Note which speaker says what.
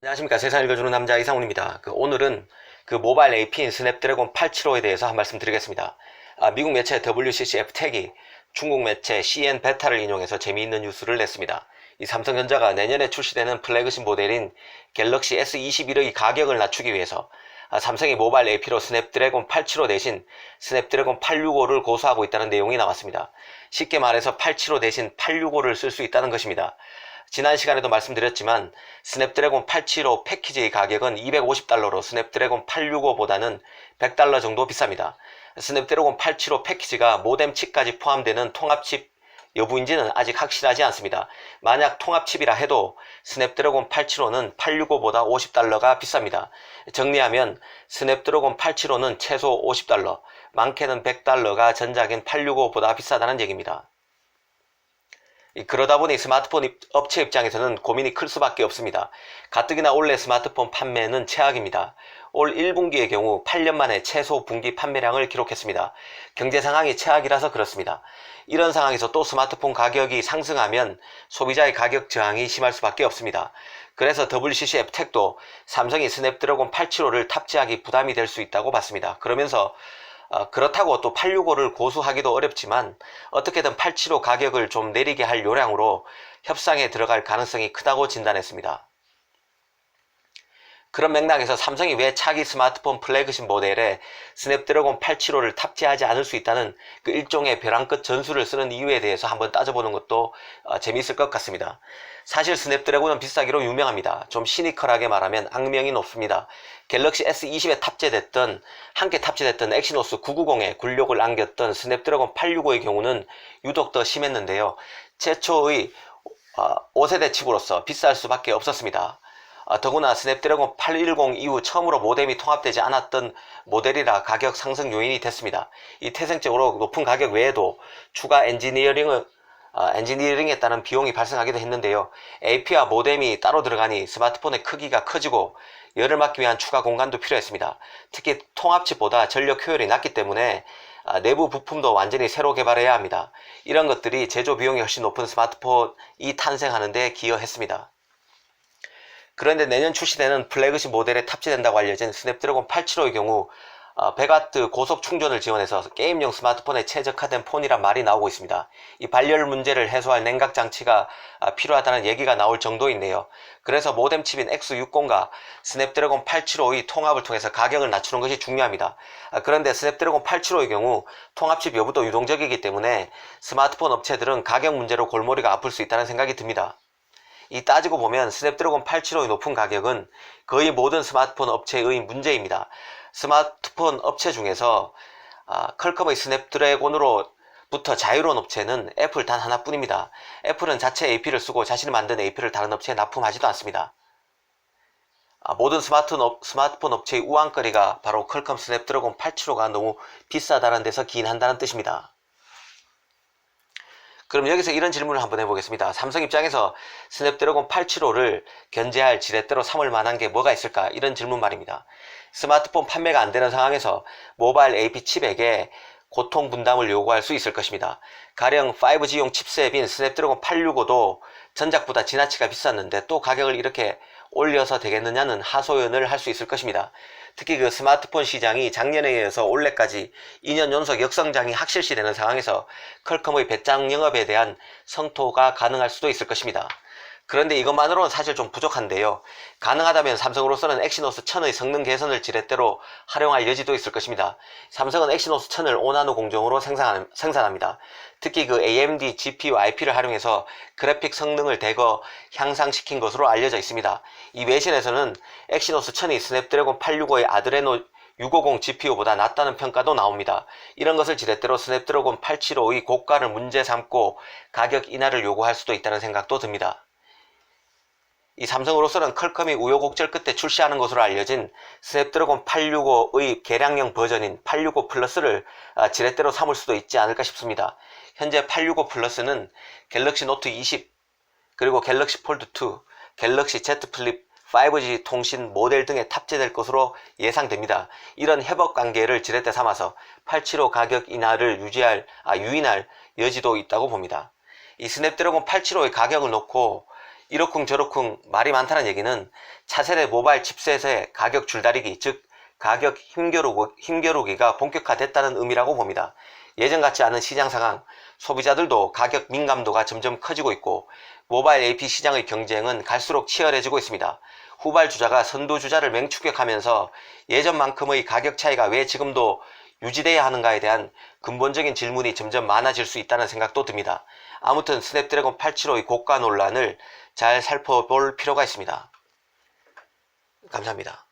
Speaker 1: 안녕하십니까. 세상 읽어주는 남자 이상훈입니다. 오늘은 모바일 AP인 스냅드래곤 875에 대해서 한 말씀 드리겠습니다. 미국 매체 WCCF텍이 중국 매체 CN 베타를 인용해서 재미있는 뉴스를 냈습니다. 이 삼성전자가 내년에 출시되는 플래그십 모델인 갤럭시 S21의 가격을 낮추기 위해서 삼성이 모바일 AP로 스냅드래곤 875 대신 스냅드래곤 865를 고수하고 있다는 내용이 나왔습니다. 쉽게 말해서 875 대신 865를 쓸 수 있다는 것입니다. 지난 시간에도 말씀드렸지만 스냅드래곤 875 패키지의 가격은 $250로 스냅드래곤 865보다는 $100 정도 비쌉니다. 스냅드래곤 875 패키지가 모뎀 칩까지 포함되는 통합칩 여부인지는 아직 확실하지 않습니다. 만약 통합칩이라 해도 스냅드래곤 875는 865보다 $50가 비쌉니다. 정리하면 스냅드래곤 875는 최소 $50, 많게는 $100가 전작인 865보다 비싸다는 얘기입니다. 그러다 보니 스마트폰 업체 입장에서는 고민이 클 수밖에 없습니다. 가뜩이나 올해 스마트폰 판매는 최악입니다. 올 1분기의 경우 8년 만에 최소 분기 판매량을 기록했습니다. 경제 상황이 최악이라서 그렇습니다. 이런 상황에서 또 스마트폰 가격이 상승하면 소비자의 가격 저항이 심할 수밖에 없습니다. 그래서 WCCF텍도 삼성이 스냅드래곤 875를 탑재하기 부담이 될 수 있다고 봤습니다. 그러면서 그렇다고 또 865를 고수하기도 어렵지만 어떻게든 875 가격을 좀 내리게 할 요량으로 협상에 들어갈 가능성이 크다고 진단했습니다. 그런 맥락에서 삼성이 왜 차기 스마트폰 플래그십 모델에 스냅드래곤 875를 탑재하지 않을 수 있다는 그 일종의 벼랑 끝 전술을 쓰는 이유에 대해서 한번 따져보는 것도 재미있을 것 같습니다. 사실 스냅드래곤은 비싸기로 유명합니다. 좀 시니컬하게 말하면 악명이 높습니다. 갤럭시 S20에 함께 탑재됐던 엑시노스 990에 굴욕을 안겼던 스냅드래곤 865의 경우는 유독 더 심했는데요. 최초의 5세대 칩으로서 비쌀 수밖에 없었습니다. 더구나 스냅드래곤 810 이후 처음으로 모뎀이 통합되지 않았던 모델이라 가격 상승 요인이 됐습니다. 이 태생적으로 높은 가격 외에도 추가 엔지니어링에 따른 비용이 발생하기도 했는데요. AP와 모뎀이 따로 들어가니 스마트폰의 크기가 커지고 열을 막기 위한 추가 공간도 필요했습니다. 특히 통합칩보다 전력 효율이 낮기 때문에 내부 부품도 완전히 새로 개발해야 합니다. 이런 것들이 제조 비용이 훨씬 높은 스마트폰이 탄생하는 데 기여했습니다. 그런데 내년 출시되는 플래그십 모델에 탑재된다고 알려진 스냅드래곤 875의 경우 100W 고속 충전을 지원해서 게임용 스마트폰에 최적화된 폰이란 말이 나오고 있습니다. 이 발열 문제를 해소할 냉각 장치가 필요하다는 얘기가 나올 정도인데요. 그래서 모뎀 칩인 X60과 스냅드래곤 875의 통합을 통해서 가격을 낮추는 것이 중요합니다. 그런데 스냅드래곤 875의 경우 통합칩 여부도 유동적이기 때문에 스마트폰 업체들은 가격 문제로 골머리가 아플 수 있다는 생각이 듭니다. 따지고 보면 스냅드래곤 875의 높은 가격은 거의 모든 스마트폰 업체의 문제입니다. 스마트폰 업체 중에서 퀄컴의 스냅드래곤으로부터 자유로운 업체는 애플 단 하나뿐입니다. 애플은 자체 AP를 쓰고 자신이 만든 AP를 다른 업체에 납품하지도 않습니다. 모든 스마트폰 업체의 우왕거리가 바로 퀄컴 스냅드래곤 875가 너무 비싸다는 데서 기인한다는 뜻입니다. 그럼 여기서 이런 질문을 한번 해보겠습니다. 삼성 입장에서 스냅드래곤 875를 견제할 지렛대로 삼을 만한 게 뭐가 있을까? 이런 질문 말입니다. 스마트폰 판매가 안 되는 상황에서 모바일 AP 칩에게 고통 분담을 요구할 수 있을 것입니다. 가령 5G용 칩셋인 스냅드래곤 865도 전작보다 지나치게 비쌌는데 또 가격을 이렇게 올려서 되겠느냐는 하소연을 할 수 있을 것입니다. 특히 그 스마트폰 시장이 작년에 이어서 올해까지 2년 연속 역성장이 확실시되는 상황에서 퀄컴의 배짱 영업에 대한 성토가 가능할 수도 있을 것입니다. 그런데 이것만으로는 사실 좀 부족한데요. 가능하다면 삼성으로서는 엑시노스 1000의 성능 개선을 지렛대로 활용할 여지도 있을 것입니다. 삼성은 엑시노스 1000을 5나노 공정으로 생산합니다. 특히 그 AMD GPU IP를 활용해서 그래픽 성능을 대거 향상시킨 것으로 알려져 있습니다. 이 외신에서는 엑시노스 1000이 스냅드래곤 865의 아드레노 650 GPU보다 낫다는 평가도 나옵니다. 이런 것을 지렛대로 스냅드래곤 875의 고가를 문제 삼고 가격 인하를 요구할 수도 있다는 생각도 듭니다. 이 삼성으로서는 퀄컴이 우여곡절 끝에 출시하는 것으로 알려진 스냅드래곤 865의 개량형 버전인 865 플러스를 지렛대로 삼을 수도 있지 않을까 싶습니다. 현재 865 플러스는 갤럭시 노트 20, 그리고 갤럭시 폴드 2, 갤럭시 Z 플립 5G 통신 모델 등에 탑재될 것으로 예상됩니다. 이런 협업 관계를 지렛대 삼아서 875 가격 인하를 유인할 여지도 있다고 봅니다. 이 스냅드래곤 875의 가격을 놓고 이러쿵저러쿵 말이 많다는 얘기는 차세대 모바일 칩셋의 가격 줄다리기, 즉 가격 힘겨루기가 본격화됐다는 의미라고 봅니다. 예전 같지 않은 시장 상황, 소비자들도 가격 민감도가 점점 커지고 있고 모바일 AP 시장의 경쟁은 갈수록 치열해지고 있습니다. 후발주자가 선두주자를 맹추격하면서 예전만큼의 가격 차이가 왜 지금도 유지돼야 하는가에 대한 근본적인 질문이 점점 많아질 수 있다는 생각도 듭니다. 아무튼 스냅드래곤 875의 고가 논란을 잘 살펴볼 필요가 있습니다. 감사합니다.